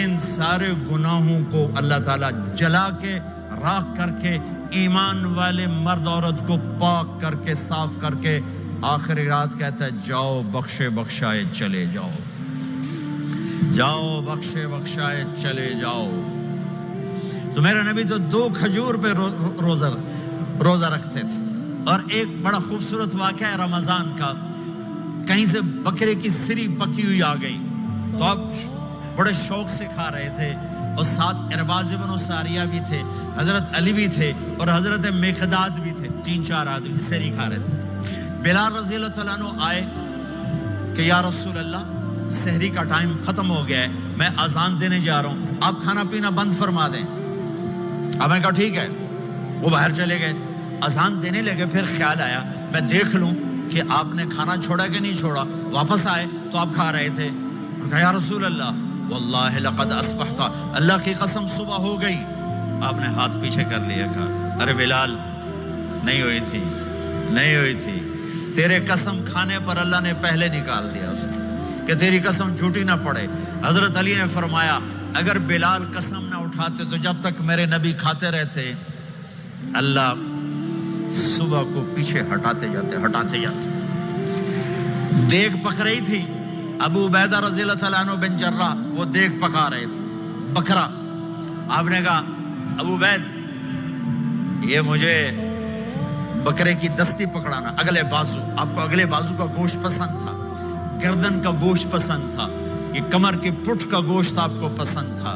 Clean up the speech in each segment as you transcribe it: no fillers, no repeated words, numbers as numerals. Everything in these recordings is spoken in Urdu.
ان سارے گناہوں کو اللہ تعالیٰ جلا کے راکھ کر کے ایمان والے مرد عورت کو پاک کر کے صاف کر کے آخری رات کہتا ہے جاؤ بخشے بخشائے چلے جاؤ، جاؤ بخشے بخشائے چلے جاؤ۔ تو میرے نبی تو 2 کھجور پہ روزہ رکھتے تھے۔ اور ایک بڑا خوبصورت واقعہ ہے رمضان کا، کہیں سے بکرے کی سری پکی ہوئی آ گئی تو آپ بڑے شوق سے کھا رہے تھے، اور ساتھ ارباز بن ساریہ بھی تھے، حضرت علی بھی تھے اور حضرت مقداد بھی تھے، 3-4 آدمی سری کھا رہے تھے۔ بلال رضی اللہ تعالیٰ عنہ آئے کہ یا رسول اللہ سحری کا ٹائم ختم ہو گیا ہے، میں اذان دینے جا رہا ہوں، آپ کھانا پینا بند فرما دیں۔ اب میں کہا ٹھیک ہے، وہ باہر چلے گئے، اذان دینے لگے، پھر خیال آیا میں دیکھ لوں کہ آپ نے کھانا چھوڑا کہ نہیں چھوڑا۔ واپس آئے تو آپ کھا رہے تھے، کہا یا رسول اللہ واللہ لقد اصبحت، اللہ کی قسم صبح ہو گئی۔ آپ نے ہاتھ پیچھے کر لیا، کہا ارے بلال نہیں ہوئی تھی، نہیں ہوئی تھی، تیرے قسم کھانے پر اللہ نے پہلے نکال دیا اس کہ تیری قسم جھوٹی نہ پڑے۔ حضرت علی نے فرمایا اگر بلال قسم نہ اٹھاتے تو جب تک میرے نبی کھاتے رہتے اللہ صبح کو پیچھے ہٹاتے جاتے۔ دیگ پک رہی تھی، ابو عبیدہ رضی اللہ تعالیٰ عنہ بن جراح وہ دیگ پکا رہے تھے، بکرا۔ آپ نے کہا ابو عبید یہ مجھے بکرے کی دستی پکڑانا، اگلے بازو، آپ کو اگلے بازو کا گوشت پسند تھا، گردن کا گوشت پسند تھا، یہ کمر کی پٹھ کا گوشت آپ کو پسند تھا،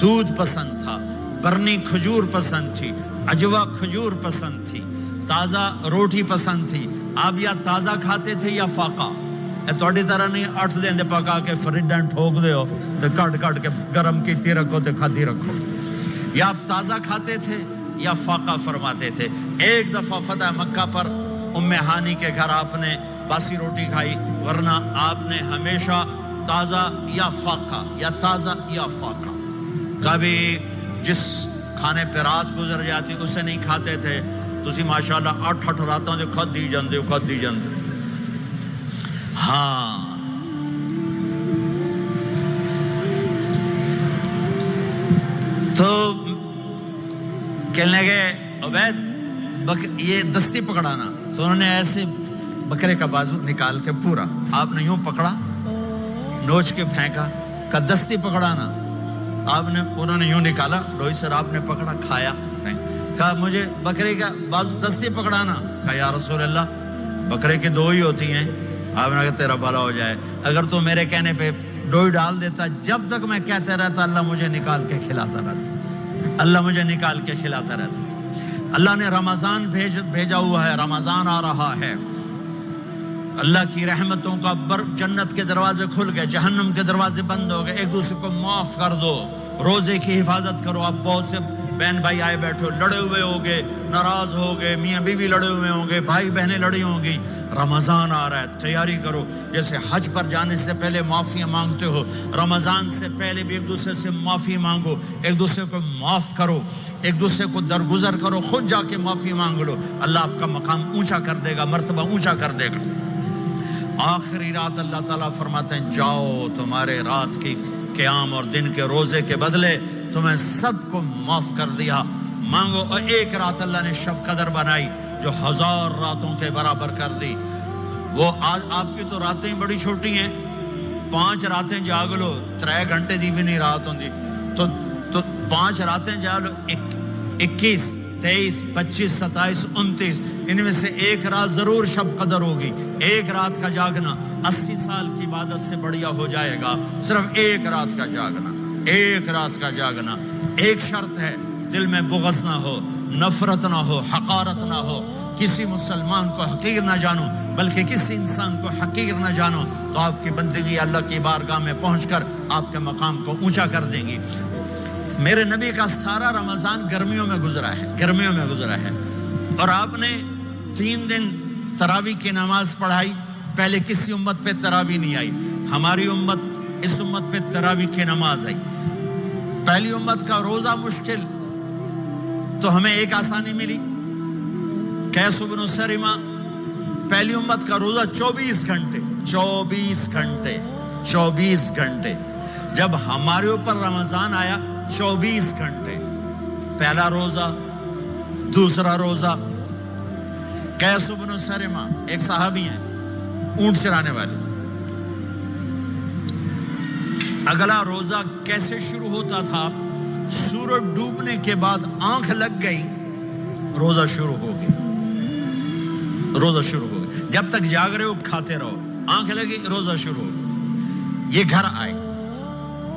دودھ پسند تھا، برنی کھجور پسند تھی، عجوا کھجور پسند تھی، تازہ روٹی پسند تھی۔ آپ یا تازہ کھاتے تھے یا فاقہ، توڑی طرح نہیں 8 دن دے پکا کے فریڈن ٹھوک دے ہو تو کٹ کے گرم کی رکھو تو کھاتی رکھو، یا آپ تازہ کھاتے تھے یا فاقہ فرماتے تھے۔ ایک دفعہ فتح مکہ پر ام ہانی کے گھر آپ نے باسی روٹی کھائی، ورنہ آپ نے ہمیشہ تازہ یا فاقہ یا تازہ یا فاقہ، کبھی جس کھانے پہ رات گزر جاتی اسے نہیں کھاتے تھے۔ تسی ماشاءاللہ 8 راتوں سے کھدی جاندے۔ ہاں تو کہنے لگے عبید یہ دستی پکڑانا، تو انہوں نے ایسے بکرے کا بازو نکال کے پورا آپ نے یوں پکڑا، نوچ کے پھینکا، کہا دستی پکڑانا، انہوں نے یوں نکالا ڈوئی سر، آپ نے پکڑا، کھایا، کہا مجھے بکرے کا بازو دستی پکڑانا، کہا یا رسول اللہ بکرے کی 2 ہی ہوتی ہیں۔ آپ نے کہا تیرا بھلا ہو جائے، اگر تو میرے کہنے پہ ڈوئی ڈال دیتا، جب تک میں کہتے رہتا اللہ مجھے نکال کے کھلاتا رہتا، اللہ مجھے نکال کے کھلاتا رہتا۔ اللہ نے رمضان بھیجا ہوا ہے، رمضان آ رہا ہے، اللہ کی رحمتوں کا جنت کے دروازے کھل گئے، جہنم کے دروازے بند ہو گئے، ایک دوسرے کو معاف کر دو، روزے کی حفاظت کرو۔ اب بہت سے بہن بھائی آئے بیٹھو، لڑے ہوئے ہوگے، ناراض ہوگے، میاں بیوی لڑے ہوئے ہوں گے، بھائی بہنیں لڑی ہوں گی۔ رمضان آ رہا ہے، تیاری کرو، جیسے حج پر جانے سے پہلے معافیاں مانگتے ہو، رمضان سے پہلے بھی ایک دوسرے سے معافی مانگو، ایک دوسرے کو معاف کرو، ایک دوسرے کو درگزر کرو، خود جا کے معافی مانگ لو، اللہ آپ کا مقام اونچا کر دے گا، مرتبہ اونچا کر دے گا۔ آخری رات اللہ تعالیٰ فرماتے ہیں جاؤ، تمہارے رات کی قیام اور دن کے روزے کے بدلے تمہیں سب کو معاف کر دیا، مانگو۔ اور ایک رات اللہ نے شب قدر بنائی جو 1000 راتوں کے برابر کر دی۔ وہ آج آپ کی تو راتیں بڑی چھوٹی ہیں، 5 راتیں جاگ لو، 3 گھنٹے دی بھی نہیں رات ہوندی، تو 5 راتیں جاگ لو، 21 23 25 27 29، ان میں سے ایک رات ضرور شب قدر ہوگی۔ ایک رات کا جاگنا 80 سال کی عبادت سے بڑھیا ہو جائے گا، صرف ایک رات کا جاگنا، ایک رات کا جاگنا۔ ایک شرط ہے، دل میں بغض نہ ہو، نفرت نہ ہو، حقارت نہ ہو، کسی مسلمان کو حقیر نہ جانو، بلکہ کسی انسان کو حقیر نہ جانو، تو آپ کی بندگی اللہ کی بارگاہ میں پہنچ کر آپ کے مقام کو اونچا کر دیں گی۔ میرے نبی کا سارا رمضان گرمیوں میں گزرا ہے، اور آپ نے 3 دن تراویح کی نماز پڑھائی۔ پہلے کسی امت پہ تراویح نہیں آئی، ہماری امت، اس امت پہ تراویح کی نماز آئی۔ پہلی امت کا روزہ مشکل، تو ہمیں ایک آسانی ملی، قیس بن سریمہ، پہلی امت کا روزہ 24 گھنٹے، جب ہمارے اوپر رمضان آیا 24 گھنٹے، پہلا روزہ، دوسرا روزہ. قیس بن سرمہ ایک صحابی ہیں، اونٹ چرانے والے. اگلا روزہ کیسے شروع ہوتا تھا؟ سورج ڈوبنے کے بعد آنکھ لگ گئی، روزہ شروع ہو گیا. روزہ شروع ہو گیا، جب تک جاگ رہے ہو کھاتے رہو، آنکھ لگی روزہ شروع ہو گیا. یہ گھر آئے،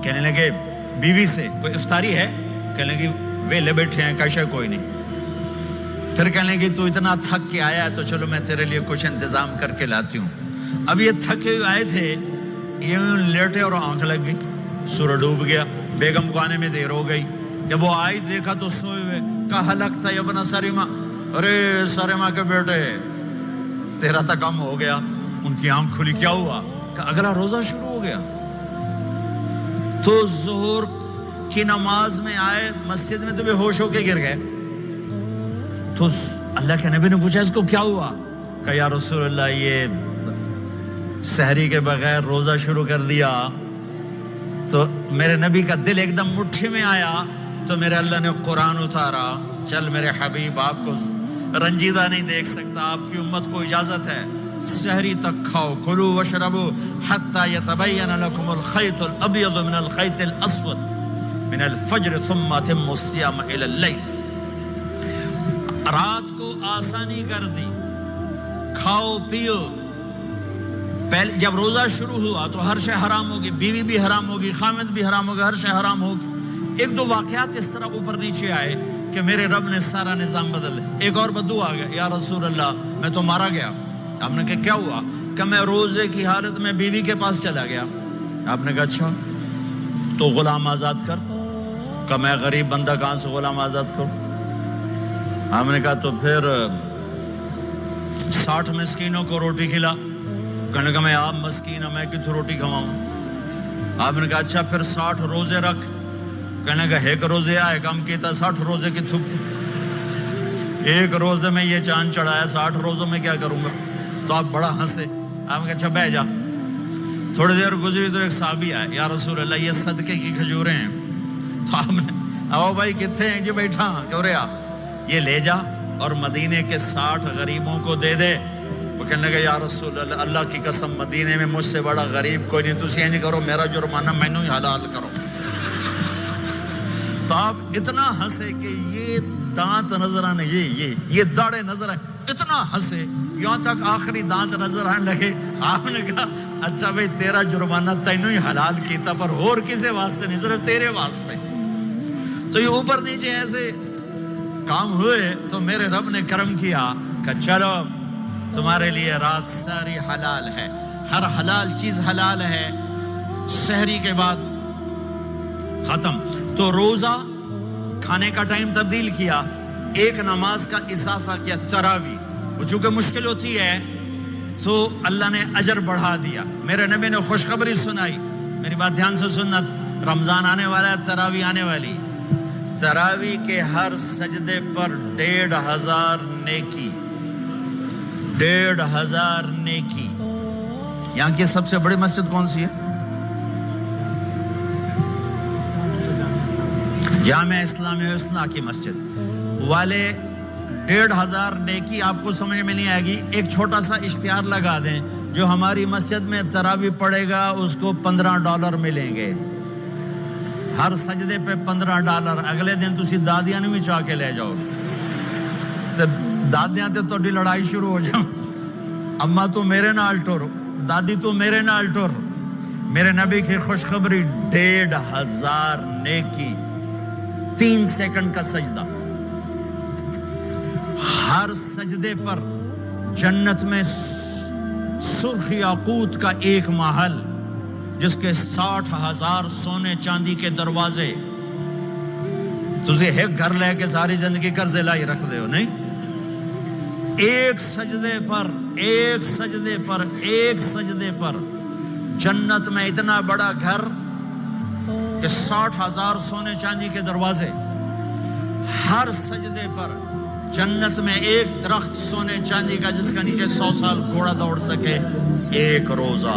کہنے لگے بیوی سے کوئی افطاری ہے؟ کہنے لگے ویلے بیٹھے ہیں، کیسے کوئی نہیں. پھر کہنے لگے تو اتنا تھک کے آیا ہے تو چلو میں تیرے لیے کچھ انتظام کر کے لاتی ہوں. اب یہ تھکے ہوئے آئے تھے، یہ لیٹے اور آنکھ لگ گئی، سورج ڈوب گیا. بیگم کو آنے میں دیر ہو گئی. جب وہ آئی دیکھا تو سوئے ہوئے. کہا لگتا ہے ابن سرمہ، ارے سرمہ کے بیٹے تیرا تو کم ہو گیا. ان کی آنکھ کھلی، کیا ہوا؟ کہ اگلا روزہ شروع ہو گیا. تو ظہر کی نماز میں آئے مسجد میں تو بے ہوش ہو کے گر گئے. تو اللہ کے نبی نے پوچھا اس کو کیا ہوا؟ کہ یا رسول اللہ یہ سحری کے بغیر روزہ شروع کر دیا. تو میرے نبی کا دل ایک دم مٹھی میں آیا. تو میرے اللہ نے قرآن اتارا، چل میرے حبیب آپ کو رنجیدہ نہیں دیکھ سکتا، آپ کی امت کو اجازت ہے سحری تک کھاؤ، کلوا واشربوا حتی یتبین لکم الخیط الابیض من الخیط الاسود من الفجر ثم اتموا الصیام الی اللیل. رات کو آسانی کر دی، کھاؤ پیو. پہلے جب روزہ شروع ہوا تو ہر شے حرام ہوگی، بیوی بھی حرام ہوگی، خامد بھی حرام ہوگا، ہر شے حرام ہوگی. ایک دو واقعات اس طرح اوپر نیچے آئے کہ میرے رب نے سارا نظام بدل. ایک اور بدو آ گیا، یا رسول اللہ میں تو مارا گیا. آپ نے کہا کیا ہوا؟ کہ میں روزے کی حالت میں بیوی کے پاس چلا گیا. آپ نے کہا اچھا تو غلام آزاد کر. کہ میں غریب بندہ کہاں سے غلام آزاد کروں؟ آپ نے کہا تو پھر 60 مسکینوں کو روٹی کھلا. کہنے کا میں آپ مسکین ہوں، میں کتوں روٹی کھواؤں؟ آپ نے کہا اچھا پھر 60 روزے رکھ. کہنے کا ایک روزے آئے کم کیتا 60 روزے کی تھپ. ایک روزے میں یہ چاند چڑھایا، 60 روزوں میں کیا کروں گا؟ تو آپ بڑا ہنسے. آپ نے کہا اچھا بہ جا. تھوڑی دیر گزری تو ایک صحابی آئے، یا رسول اللہ یہ صدقے کی کھجوریں ہیں. تو آپ نے آؤ بھائی کتنے ہیں؟ جی بیٹھا چورے آ، یہ لے جا اور مدینے کے 60 غریبوں کو دے دے. وہ کہنے لگا یا رسول اللہ اللہ کی قسم مدینے میں مجھ سے بڑا غریب کوئی نہیں، تسی اینج کرو میرا جرمانہ مینوں ہی حلال کرو. تو آپ اتنا ہنسے کہ یہ دانت نظر آنے، یہ داڑے نظر آئے، اتنا ہنسے یہاں تک آخری دانت نظر آنے لگے. آپ نے کہا اچھا بھائی تیرا جرمانہ تینوں ہی حلال کیتا پر اور کسے واسطے نہیں، صرف تیرے واسطے. تو یہ اوپر نیچے ایسے کام ہوئے تو میرے رب نے کرم کیا کہ چلو تمہارے لیے رات ساری حلال ہے، ہر حلال چیز حلال ہے. سحری کے بعد ختم. تو روزہ کھانے کا ٹائم تبدیل کیا، ایک نماز کا اضافہ کیا، تراویح. وہ چونکہ مشکل ہوتی ہے تو اللہ نے اجر بڑھا دیا. میرے نبی نے خوشخبری سنائی، میری بات دھیان سے سننا، رمضان آنے والا ہے، تراویح آنے والی. تراویح کے ہر سجدے پر 1500 نیکی، 1500 نیکی. یہاں کی سب سے بڑی مسجد کون سی ہے؟ جامع اسلامی حسنہ کی مسجد والے. 1500 نیکی آپ کو سمجھ میں نہیں آئے گی. ایک چھوٹا سا اشتہار لگا دیں، جو ہماری مسجد میں تراویح پڑھے گا اس کو $15 ملیں گے ہر سجدے پہ. $15. اگلے دن تسی دادیاں نے بھی چاہ کے لے جاؤ. دادیاں تے تھوڑی لڑائی شروع ہو جاؤ، اما تو میرے نال ٹر، دادی تو میرے نال ٹر. میرے نبی کی خوشخبری 1500 نیکی، 3 سیکنڈ کا سجدہ. ہر سجدے پر جنت میں سرخ یاقوت کا ایک محل جس کے 60,000 سونے چاندی کے دروازے. تجھے ایک گھر لے کے ساری زندگی قرضے لائی رکھ دے ہو نہیں. ایک سجدے پر جنت میں اتنا بڑا گھر کہ 60,000 سونے چاندی کے دروازے. ہر سجدے پر جنت میں ایک درخت سونے چاندی کا جس کا نیچے 100 سال گھوڑا دوڑ سکے. ایک روزہ